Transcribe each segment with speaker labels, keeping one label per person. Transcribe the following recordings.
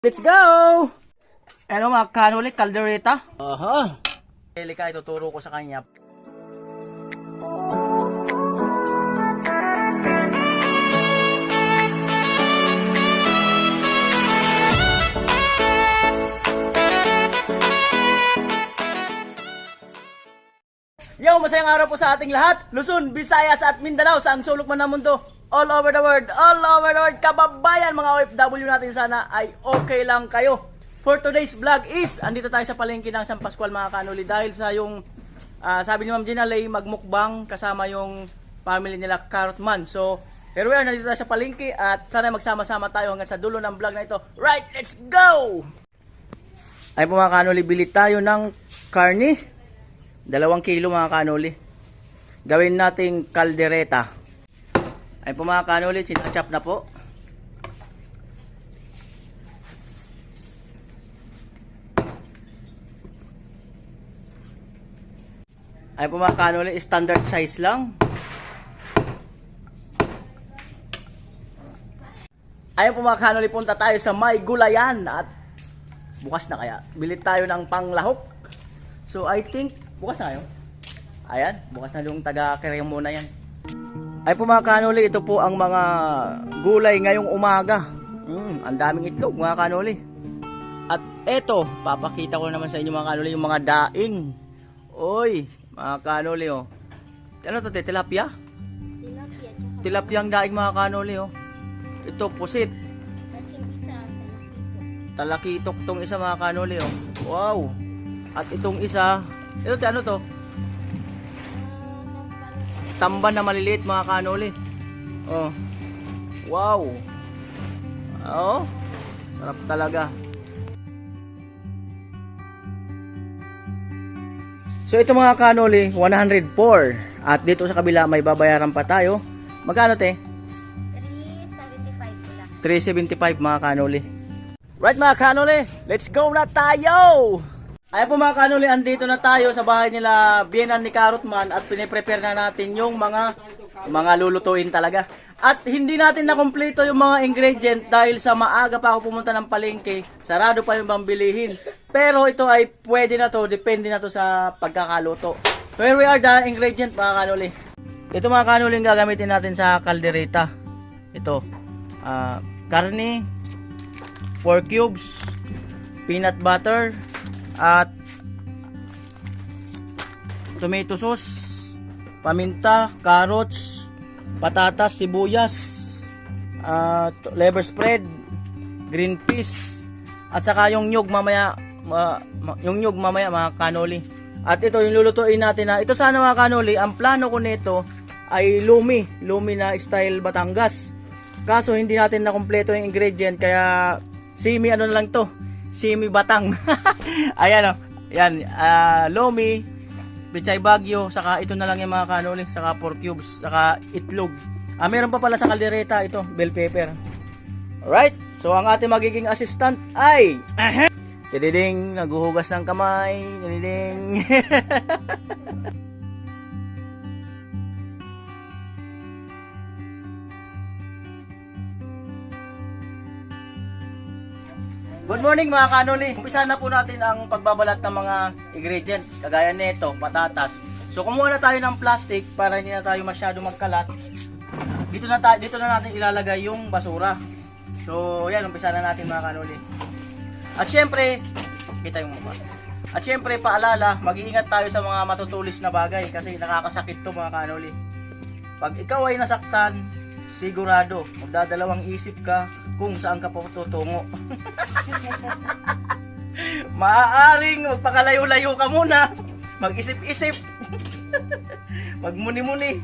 Speaker 1: Let's go! Ano mga kanuli, kaldereta? Aha! Elika, ituturo ko sa kanya. Yo, masayang araw po sa ating lahat. Luzon, Visayas at Mindanao, saang sulok man ng mundo. All over the world, kababayan, mga OFW natin, sana ay okay lang kayo. For today's vlog is, andito tayo sa palengke ng San Pascual mga kanuli. Dahil sa yung, sabi ni Ma'am Gina Lay, magmukbang kasama yung family nila Carrotman. So, here we are, nandito tayo sa palengke at sana magsama-sama tayo hanggang sa dulo ng vlog na ito. Right, let's go! Ay po mga kanuli, bili tayo ng karne. 2 kilo mga kanuli. Gawin nating kaldereta. Ay po mga kanuli, sinachap na po. Ay po mga kanuli, standard size lang. Ay po mga kanuli, punta tayo sa May Gulayan. At bukas na kaya, bili tayo ng panglahok. So I think, bukas na kayo. Ayan, bukas na yung taga-kereng muna yan. Ay po mga kanuli, ito po ang mga gulay ngayong umaga. Ang daming itlog mga kanuli. At eto, papakita ko naman sa inyo mga kanuli yung mga daing. Oy, mga kanuli oh. Ano to, tilapia? Tilapia ang daing mga kanuli oh. Ito, pusit. Talakitok tong isa mga kanuli oh. Wow. At itong isa, ito ano to? Tamban na maliliit mga kanoli. Oh. Wow. Oh. Sarap talaga. So ito mga kanoli, 104. At dito sa kabila may babayaran pa tayo. Magkano te?
Speaker 2: 375 pula.
Speaker 1: 375 mga kanoli. Right mga kanoli, let's go na tayo! Ayan po mga kanuli, andito na tayo sa bahay nila Bienan ni Carrotman at piniprepare na natin yung mga lulutuin talaga. At hindi natin na kumpleto yung mga ingredient dahil sa maaga pa ako pumunta ng palengke, sarado pa yung pambilihin. Pero ito ay pwede na to, depende na to sa pagkakaluto. So here we are the ingredient mga kanuli. Ito mga kanuli yung gagamitin natin sa kaldereta. Ito, karne, 4 cubes, peanut butter, at tomato sauce, paminta, carrots, patatas, sibuyas, liver spread, green peas, at saka yung nyug mamaya, mga kanoli. At ito yung lulutuin natin na ito sana mga kanoli. Ang plano ko nito ay lumi na style Batangas. Kaso hindi natin na kumpleto yung ingredient kaya semi ano na lang to. Simi Batang. Ayan o. Yan. Lomi, Pechay Bagyo, saka ito na lang yung mga kanoli, saka 4 cubes, saka itlog. Meron pa pala sa kaldereta ito, bell pepper. Alright. So ang ating magiging assistant ay Diding, naghuhugas ng kamay. Diding. Good morning mga kanoli. Umpisa na po natin ang pagbabalat ng mga ingredient. Kagaya nito, patatas. So kumuha na tayo ng plastic para hindi na tayo masyado magkalat. Dito na natin ilalagay yung basura. So yan, umpisa na natin mga kanoli. At syempre, kita yung mukha. At syempre, paalala, mag-iingat tayo sa mga matutulis na bagay kasi nakakasakit to mga kanoli. Pag ikaw ay nasaktan, sigurado, magdadalawang isip ka kung saan ka po tutungo. Maaaring magpakalayo-layo ka muna, mag-isip-isip, magmuni-muni.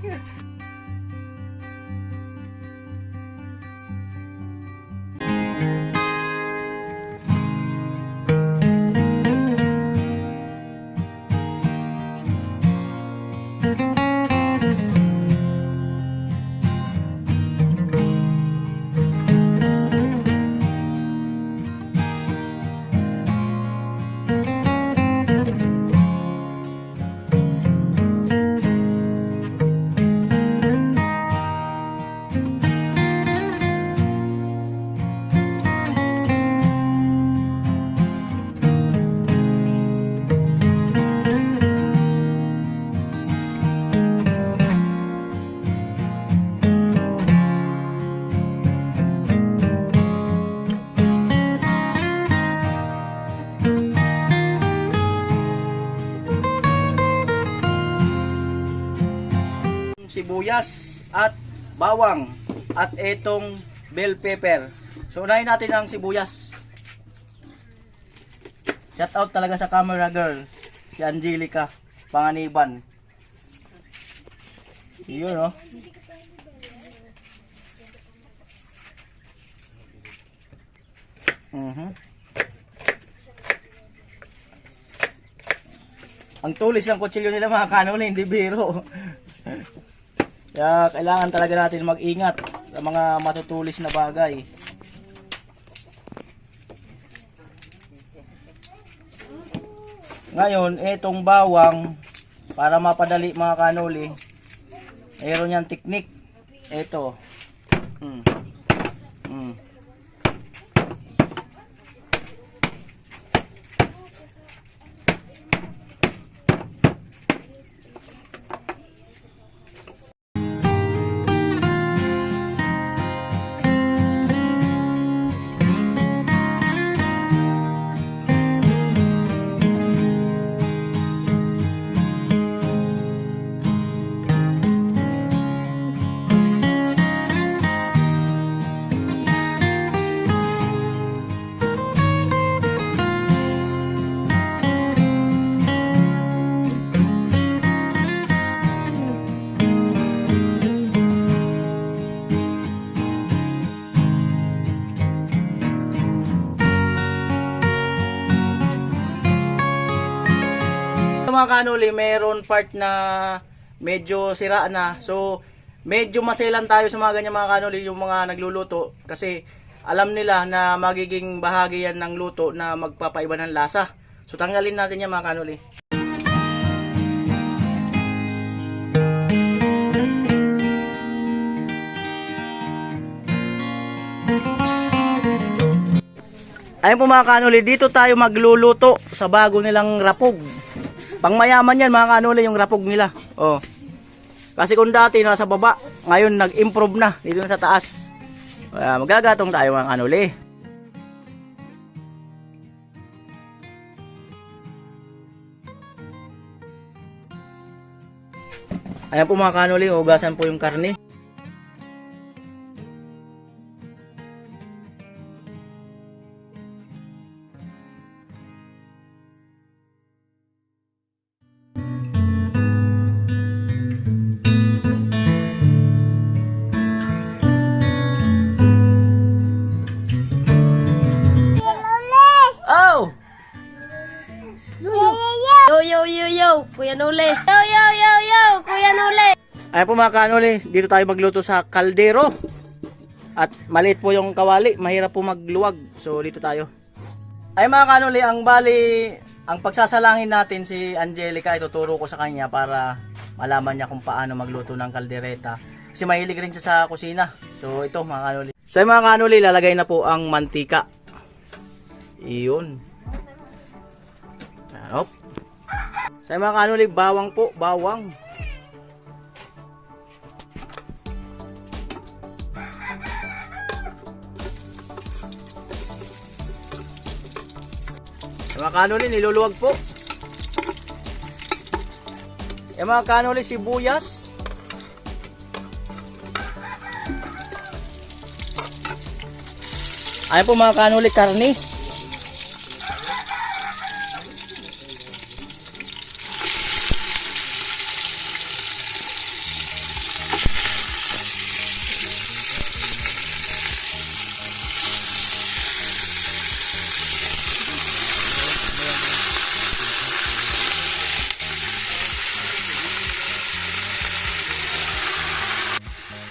Speaker 1: at bawang at itong bell pepper. So unahin natin ang sibuyas. Shout out talaga sa camera girl, si Angelica Panganiban. Yun oh. Ang tulis ng kutsilyo nila mga kanoli, hindi biro. Kaya kailangan talaga natin mag-ingat sa mga matutulis na bagay. Ngayon, itong bawang, para mapadali mga kanoli, mayroon yan teknik. Ito. Mga kanoli, meron part na medyo sira na. So, medyo maselan tayo sa mga ganyan mga kanoli, yung mga nagluluto. Kasi alam nila na magiging bahagi yan ng luto na magpapaiba ng lasa. So, tanggalin natin yan mga kanoli. Ayun po mga kanoli, dito tayo magluluto sa bago nilang rapog. Pangmayaman yan mga kanoli, yung rapog nila. Oh. Kasi kung dati nasa baba, ngayon nag-improve na dito na sa taas. Magagatong tayo mga kanoli. Ayan po mga kanoli, hugasan po yung karne.
Speaker 2: Kuya Nole. Yo, Kuya Nole.
Speaker 1: Ayan po mga kanoli, dito tayo magluto sa kaldero. At maliit po yung kawali, mahirap po magluwag. So dito tayo. Ay mga kanoli, ang pagsasalangin natin si Angelica, ituturo ko sa kanya para malaman niya kung paano magluto ng kaldereta. Kasi mahilig rin siya sa kusina. So ito mga kanoli. So mga kanoli, lalagay na po ang mantika. Iyon. Hop. Sa mga kanoli, bawang po, bawang. Sa mga kanoli, niluluwag po. Sa mga kanoli, sibuyas. Ayan po mga kanoli, karne.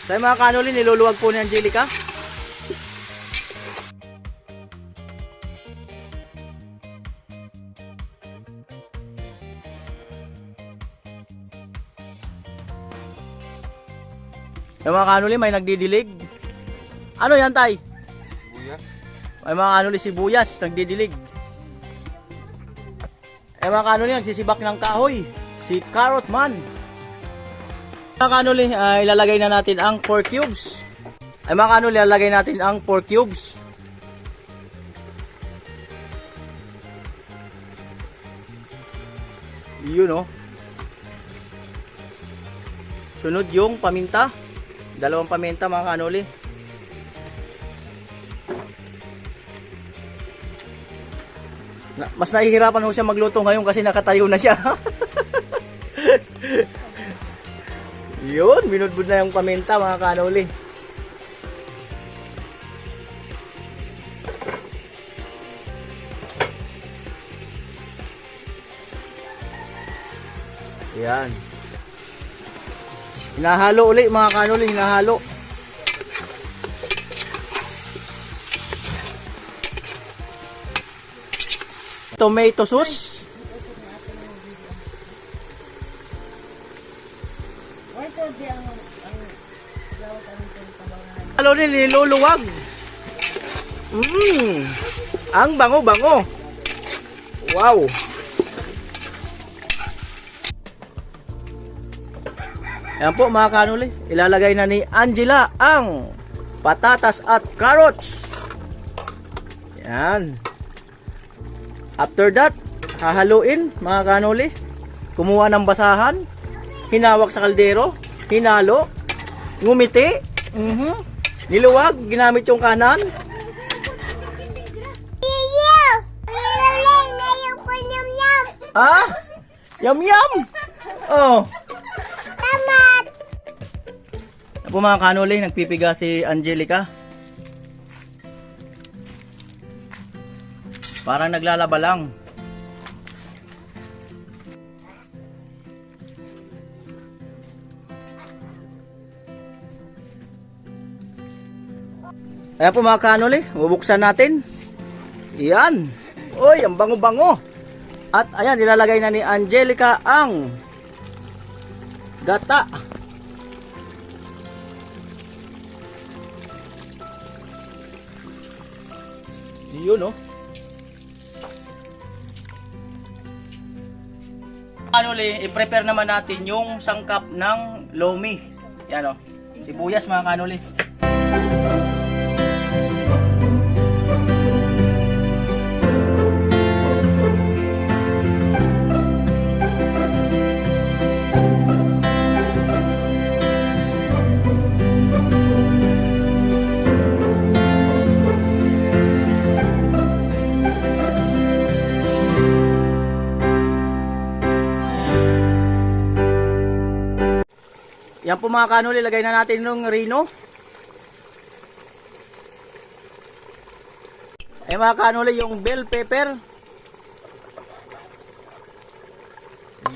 Speaker 1: Sa mga kanoli, niluluwag po ni Angelica. Sa mga kanoli, may nagdidilig. Ano yan, tay?
Speaker 3: Sibuyas.
Speaker 1: May mga kanoli, sibuyas, nagdidilig. Mga kanoli, nagsisibak ng kahoy. Si Carrot Man. Mga kanoli, ilalagay na natin ang 4 cubes. Mga kanoli, ilalagay natin ang 4 cubes. Yun oh. Sunod yung paminta. Dalawang paminta mga kanuli. Mas nahihirapan ho siya magluto ngayon kasi nakatayo na siya. Yun, binudbud na yung paminta mga kanuli. Yan. Hinahalo ulit mga kanuli, hinahalo. Tomato sauce. Halo rin, niluluwag. Ang bango-bango. Wow. Ayan po mga kanuli, ilalagay na ni Angela ang patatas at carrots. Yan. After that, hahaluin mga kanuli. Kumuha ng basahan, hinawak sa kaldero, hinalo, ngumiti, niluwag, ginamit yung kanan. Ah? Yum yum! Oh. Ako mga kanuli, nagpipiga si Angelica. Parang naglalaba lang. Ayan po mga kanuli, bubuksan natin. Yan. Uy, ang bango-bango. At ayan, ilalagay na ni Angelica ang gata. Yun, oh. Kanuli, i-prepare naman natin yung sangkap ng lomi. Yan, oh. Sibuyas mga kanuli. Yan po mga kanuli, lagay na natin yung rino. Ay mga kanuli, yung bell pepper.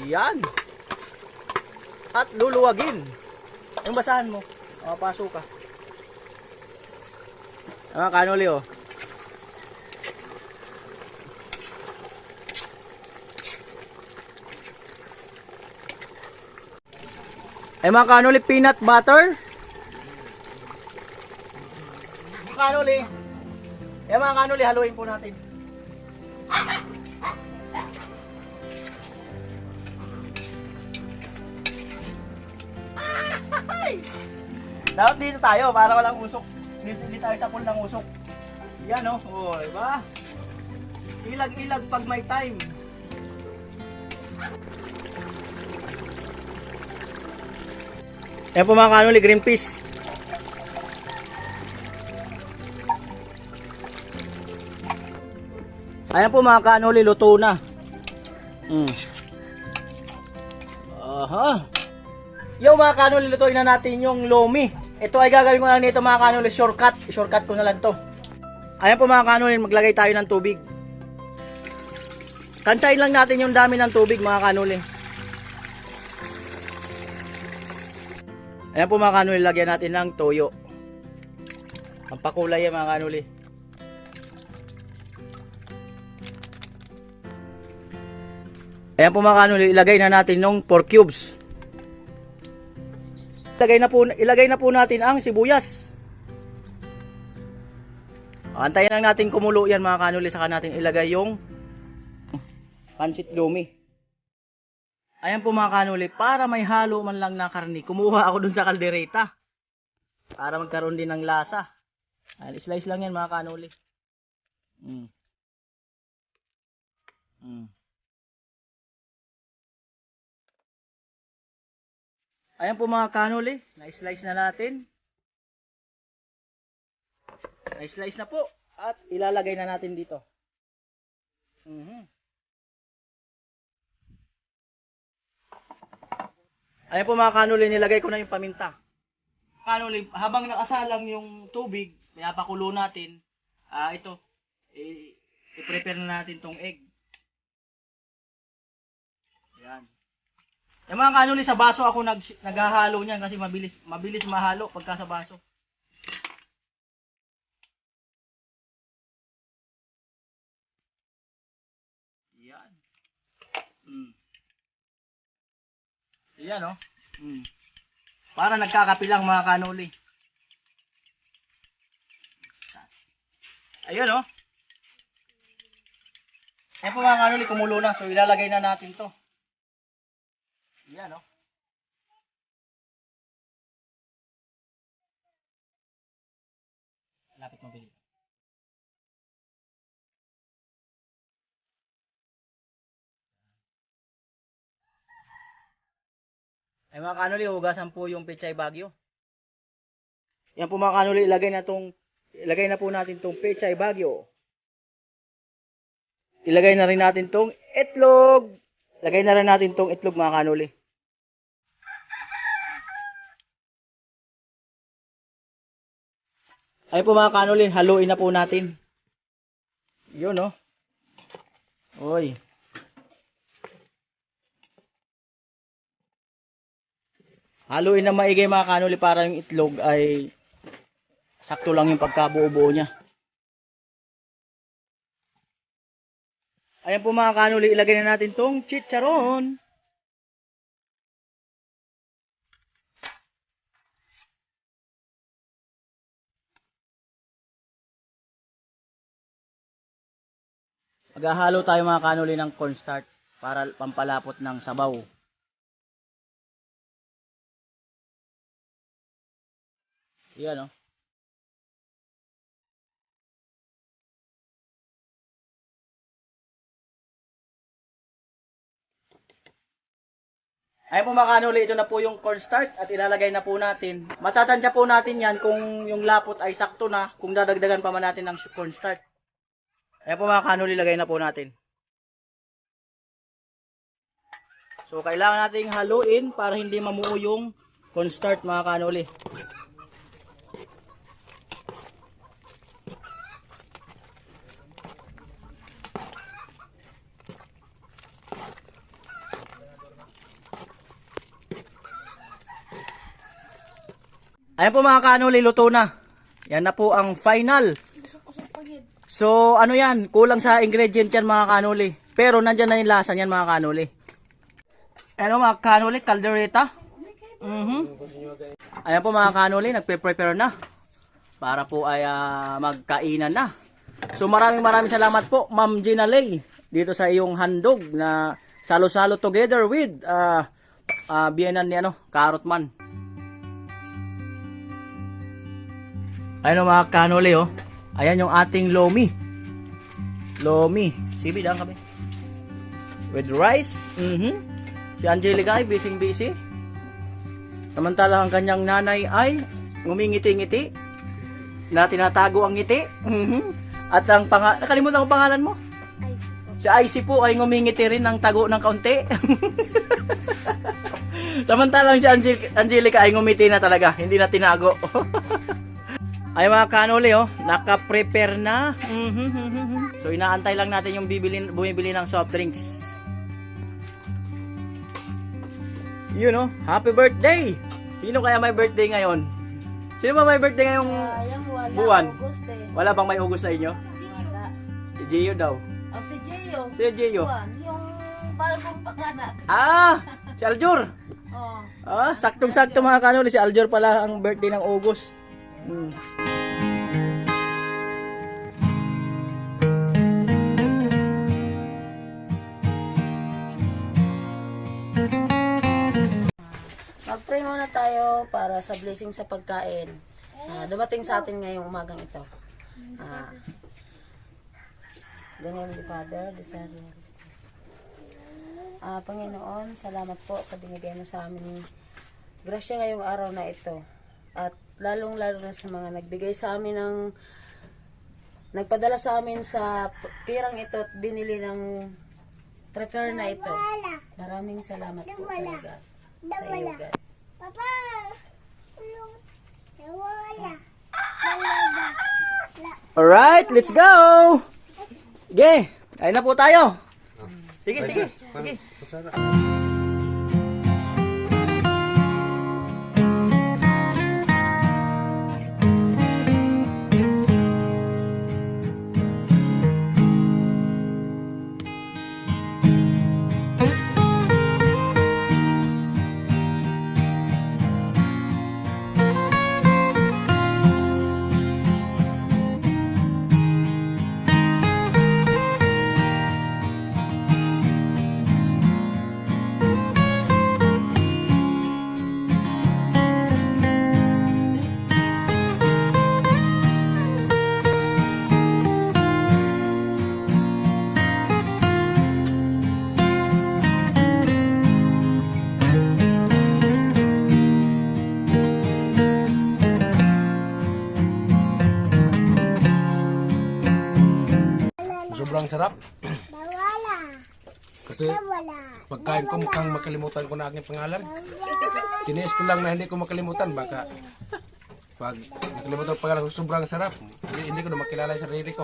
Speaker 1: Yan. At luluwagin. Yung basahan mo. Paso ka. Ay mga kanuli, oh. Ay mga kanuli, peanut butter. Mga kanuli. Ay mga kanuli, haluin po natin. Dapat dito tayo para walang usok. Hindi tayo sa pool ng usok. Yan, oh. Oh, diba? Ilag-ilag pag may time. Ayan po mga kanuli, green peas. Ayan po mga kanuli, luto na. Aha. Yo mga kanuli, lutuin na natin yung lomi. Ito ay gagawin ko lang nito mga kanuli, shortcut. Shortcut ko na lang to. Ayan po mga kanuli, maglagay tayo ng tubig. Tansyahin lang natin yung dami ng tubig mga kanuli. Ayan po mga kanuli, lagyan natin ng toyo. Pampakulay yan mga kanuli. Ayan po mga kanuli, ilagay na natin ng 4 cubes. Ilagay na po natin ang sibuyas. Antayin lang natin kumulo yan mga kanuli, saka natin ilagay yung pansit lomi. Ayan po mga kanuli, para may halo man lang na karni, kumuha ako dun sa kaldereta. Para magkaroon din ng lasa. Ayan, slice lang yan mga kanuli. Ayan po mga kanuli, na-slice na natin. Na-slice na po at ilalagay na natin dito. Ayan po mga kanuli, nilagay ko na yung paminta. Kanuli, habang nakasalang yung tubig, pinapakulo natin, ito, i-prepare na natin tong egg. Ayan. Yung mga kanuli, sa baso ako naghahalo niyan kasi mabilis mahalo pagka sa baso. Yan. Yan, oh. Para nagkakapilang mga kanuli. Ayun, oh. Ayan po mga kanuli, kumulo na. So, ilalagay na natin to. Yan, oh. Lapit mo, Billy. Ay mga kanuli, hugasan po yung pechay bagyo. Yan po mga kanuli, ilagay na po natin tong pechay bagyo. Ilagay na rin natin tong itlog. Lagay na rin natin tong itlog mga kanuli. Ay po mga kanuli, haluin na po natin. Yun, no? Oy. Haluin na maigi mga kanuli para yung itlog ay sakto lang yung pagkabuo-buo niya. Ayan po mga kanuli, ilagay na natin tong chicharon. Maghahalo tayo mga kanuli ng cornstarch para pampalapot ng sabaw. Yan, oh. Ayan po mga kanuli, ito na po yung cornstarch at ilalagay na po natin. Matatansya po natin yan kung yung lapot ay sakto na, kung dadagdagan pa man natin ng cornstarch. Ayan po mga kanuli, lagay na po natin. So kailangan nating haluin para hindi mamuo yung cornstarch mga kanuli. Ayan po mga kanuli, luto na. Yan na po ang final. So ano yan, kulang sa ingredient yan mga kanuli. Pero nandyan na yung lasa yan mga kanuli. Ano mga kanuli, caldereta. Ayan po mga kanuli, nagpe-prepare na. Para po ay magkainan na. So maraming salamat po Ma'am Gina Lay dito sa iyong handog na salo-salo together with biyenan ni Carrot Man. Ayun mga kanuli, oh. Ayan yung ating lomi. Lomi. Sibi, daan kami. With rice. Si Angelica ay busy. Samantala ang kanyang nanay ay ngumingiti-ngiti. Na tinatago ang ngiti. At ang nakalimutan ko pangalan mo? Si Icy po ay ngumingiti rin ng tago ng kaunti. Samantalang si Angelica ay ngumiti na talaga. Hindi na tinago. Ay mga kanuli, oh, naka-prepare na. So inaantay lang natin yung bumibili ng soft drinks. You know, happy birthday! Sino kaya may birthday ngayon? Sino ba may birthday ngayong buwan?
Speaker 2: August, eh.
Speaker 1: Wala bang may August sa inyo?
Speaker 2: Wala.
Speaker 1: Si Gio daw.
Speaker 2: Oh, si Gio.
Speaker 1: Si Gio.
Speaker 2: Yung bagong pakanak.
Speaker 1: Si Aljur.
Speaker 2: Oh.
Speaker 1: Saktong-sakto mga kanuli, si Aljur pala ang birthday ng August.
Speaker 3: Mag-pray muna tayo para sa blessing sa pagkain. Dumating sa atin ngayong umagang ito. The name of the Father, the Son, and the Holy Spirit. Panginoon, salamat po sa binigay mo sa amin grasya ngayong araw na ito. At lalong-lalo na sa mga nagbigay sa amin ng nagpadala sa amin sa pirang ito at binili ng prepare na ito. Maraming salamat po talaga sa iyo, God.
Speaker 4: Papa, tulong. Nawala.
Speaker 1: Alright, let's go! Sige, kain na po tayo. Sige, sige. Sige.
Speaker 5: Sobrang sarap.
Speaker 4: Nawala.
Speaker 5: Kasi pagkain ko mukhang makalimutan ko na aking pangalan. Tiniis ko lang na hindi ko makalimutan. Baka pag nakalimutan ko pangalan ko, sobrang sarap. Hindi ko na makilala yung sarili ko.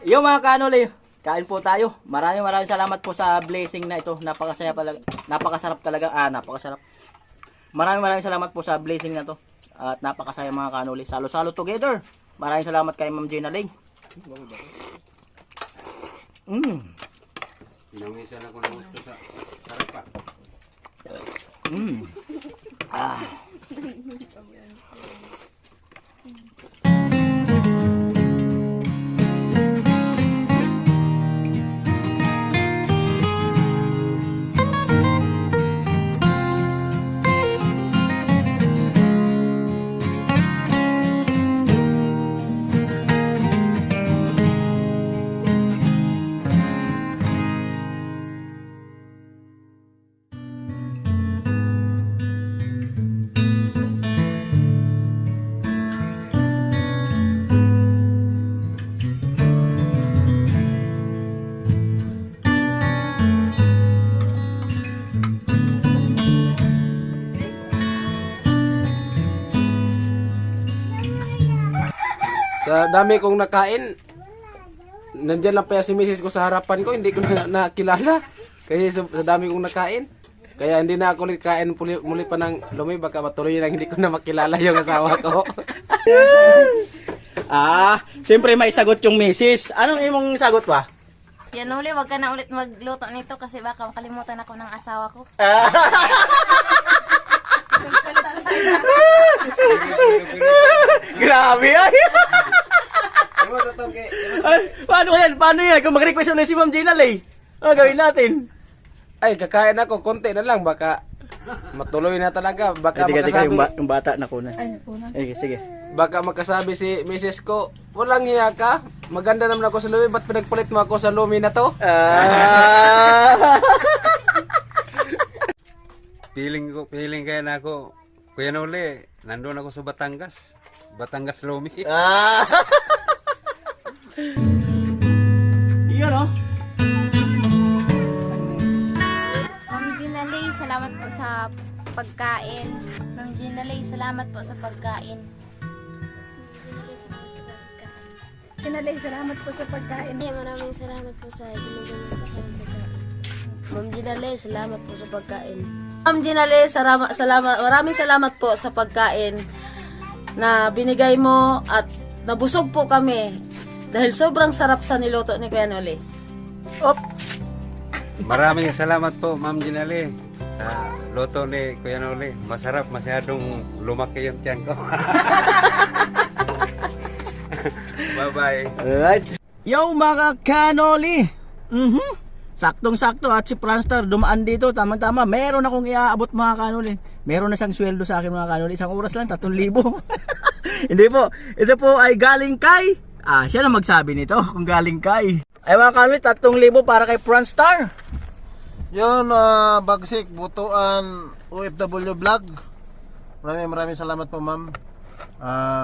Speaker 1: Yo mga kanoli, kain po tayo. Maraming salamat po sa blessing na ito. Napakasaya talaga. Napakasarap talaga. Napakasarap. Maraming salamat po sa blessing na to. At napakasaya mga kanoli. Salo-salo together. Maraming salamat kay Ma'am Gina Ling.
Speaker 6: Pinangisan ako ng gusto sa sarapa. Sa dami kong nakain, nandyan lang pa si misis ko sa harapan ko, hindi ko na nakilala. Kasi sa dami kong nakain. Kaya hindi na ako ulit kain muli pa ng lumi, baka matuloy na hindi ko na makilala yung asawa ko.
Speaker 1: Siyempre may sagot yung misis. Anong imong sagot pa?
Speaker 7: Yan uli, wag ka na ulit magluto nito kasi baka makalimutan ako ng asawa ko.
Speaker 1: Grabe ay! Ay, paano yan? Paano yan? Kung mag-request ulit si Ma'am Gina Ling, ano gawin natin?
Speaker 5: Ay, kakain ako, konti na lang, baka matuloy na talaga. Baka makasabi,
Speaker 1: yung bata na kuna. Ay, sige.
Speaker 5: baka makasabi si misis ko, walang hiya ka, maganda naman ako sa lumi, ba't pinagpalit mo ako sa lumi na to?
Speaker 6: Feeling kaya na ako, Kuya Noli, nandun ako sa Batangas Lumi.
Speaker 1: Iyon o.
Speaker 7: Ma'am Gina Ling, salamat po sa pagkain. Ma'am Gina Ling, salamat po sa pagkain.
Speaker 2: Gina Ling, salamat po sa pagkain.
Speaker 4: Maraming salamat po sa binigay niyo sa pagkain. Ma'am Gina Ling, salamat po sa pagkain.
Speaker 3: Ma'am Gina Ling, maraming salamat po sa pagkain. na binigay mo at nabusog po kami dahil sobrang sarap sa niluto ni Kuya Noli.
Speaker 1: Op!
Speaker 8: Maraming salamat po, Ma'am Jinali, sa luto ni Kuya Noli. Masarap, masyadong lumaki yung tiyan ko. Bye-bye.
Speaker 1: Alright. Yo mga kanoli! Saktong-sakto at si Pranstar dumaan dito, tama-tama. Meron akong iaabot mga kanoli. Meron na siyang sweldo sa akin mga kanoli. Isang oras lang, 3,000. Hindi po. Ito po ay galing kay... siya na magsabi nito kung galing kay. Ay mga kanoli, 3,000 para kay Pranstar.
Speaker 9: Yun, Bagsik, Butuan, OFW Vlog. Maraming salamat po, ma'am.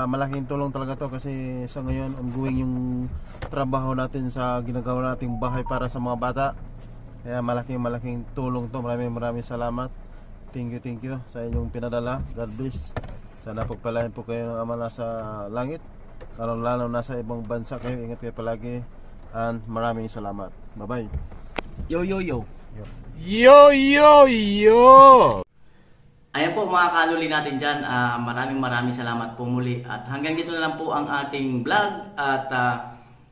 Speaker 9: Malaking tulong talaga to kasi sa ngayon ongoing yung trabaho natin sa ginagawa nating bahay para sa mga bata. Kaya malaking tulong to. Maraming salamat. Thank you sa inyong pinadala. God bless. Sana pagpalain po kayo ng Ama nasa langit. Lalo nasa ibang bansa kayo. Ingat kayo palagi. And maraming salamat. Bye-bye.
Speaker 1: Yo yo yo.
Speaker 9: Yo yo yo.
Speaker 1: Ayan po mga kanuli natin dyan, maraming salamat po muli at hanggang dito na lang po ang ating vlog at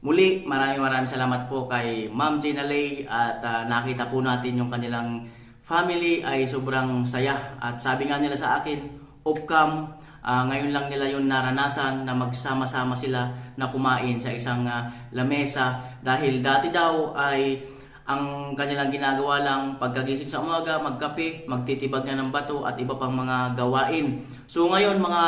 Speaker 1: muli maraming salamat po kay Ma'am Gina Lay at nakita po natin yung kanilang family ay sobrang saya at sabi nga nila sa akin off cam, ngayon lang nila yung naranasan na magsama-sama sila na kumain sa isang lamesa dahil dati daw ay ang kanilang ginagawa lang pagkagising sa umaga, magkape, magtitibag na ng bato at iba pang mga gawain. So ngayon mga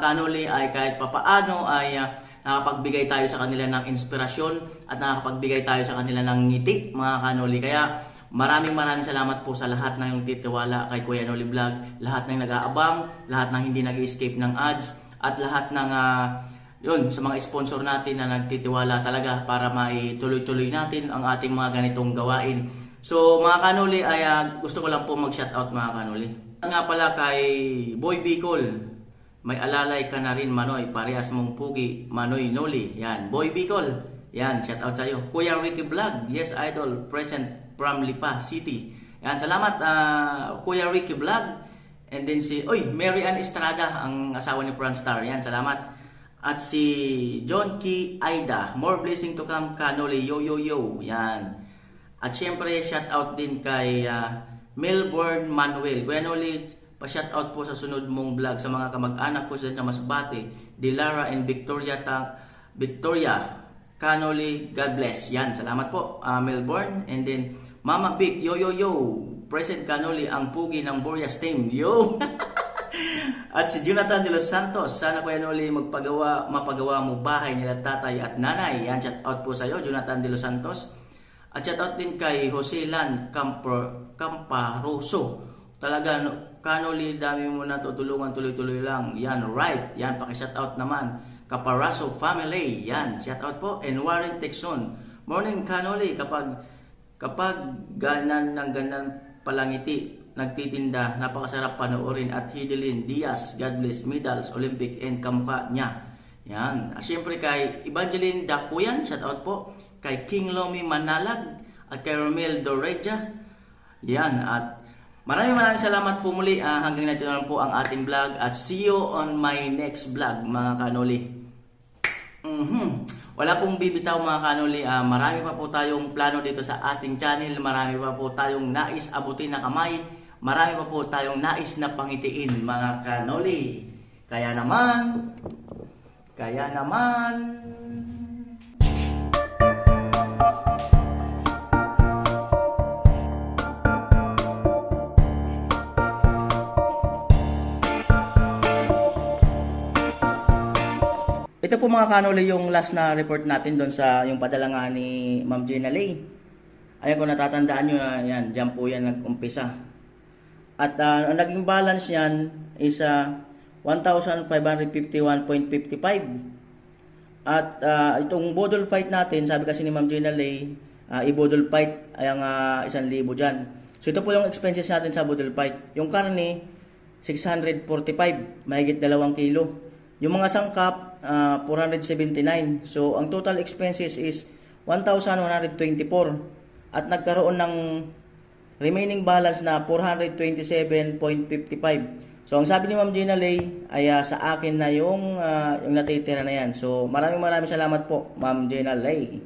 Speaker 1: kanuli ay kahit papaano ay nakapagbigay tayo sa kanila ng inspirasyon at nakapagbigay tayo sa kanila ng ngiti mga kanuli. Kaya maraming salamat po sa lahat ng titiwala kay Kuya Noli Vlog, lahat ng nag-aabang, lahat ng hindi nag-escape ng ads at lahat ng yun, sa mga sponsor natin na nagtitiwala talaga para maituloy-tuloy natin ang ating mga ganitong gawain. So mga kanuli ay gusto ko lang po mag-shoutout mga kanuli. Nga pala kay Boy Bicol, may alalay ka na rin Manoy, parehas mong pugi, Manoy Noli. Yan, Boy Bicol, yan, shoutout sa'yo. Kuya Ricky Vlog, yes idol, present from Lipa City. Yan, salamat Kuya Ricky Vlog. And then Mary Ann Estrada, ang asawa ni Pranstar. Yan, salamat. At si John Key Aida, more blessing to come kanoli, yo yo yo, yan. At syempre shout out din kay Melbourne Manuel. Kuya Noli, pa-shout out po sa sunod mong vlog sa mga kamag-anak ko sa Masbate, Dilara and Victoria kanoli, God bless. Yan, salamat po Melbourne. And then Mama Big, yo yo yo, present kanoli ang pugi ng Boreas team, yo. At si Jonathan de los Santos, sana Kuya Noli mapagawa mo bahay nila tatay at nanay. Yan, shout out po sa iyo Jonathan de los Santos. At shout out din kay Jose Lan Camparoso. Talaga Kanoli, dami mo na tutulungan, tuloy-tuloy lang. Yan, right. Yan, paki-shout out naman. Caparaso family. Yan, shout out po. And Warren Texon. Morning Kanoli, kapag ganan ng ganan palangiti nagtitinda, napakasarap panoorin. At Hidelin Diaz, God bless, medals, Olympic and kamukha niya. Yan. At syempre kay Evangeline Dakuyan, shout out po. Kay King Lomi Manalag at kay Romel Doreja. Yan. At maraming salamat po muli. Hanggang natin lang po ang ating vlog. At see you on my next vlog mga kanoli. Wala pong bibitaw mga kanoli. Marami pa po tayong plano dito sa ating channel. Marami pa po tayong nais abutin na kamay. Marami pa po tayong nais na pangitiin mga kanoli. Kaya naman. Ito po mga kanoli yung last na report natin doon sa yung padala nga ni Ma'am Gina Lay. Ayan kung natatandaan nyo, yan, dyan po yan nag-umpisa. At ang naging balance yan is 1,551.55. At itong bodol fight natin, sabi kasi ni Ma'am Gina Lay, i-bodol fight ay ang 1,000 dyan. So ito po yung expenses natin sa bodol fight. Yung karne, 645, mahigit 2 kilo. Yung mga sangkap, 479. So, ang total expenses is 1,124. At nagkaroon ng remaining balance na 427.55. So ang sabi ni Ma'am Gina Lay ay sa akin na yung natitira na yan. So maraming salamat po Ma'am Gina Lay.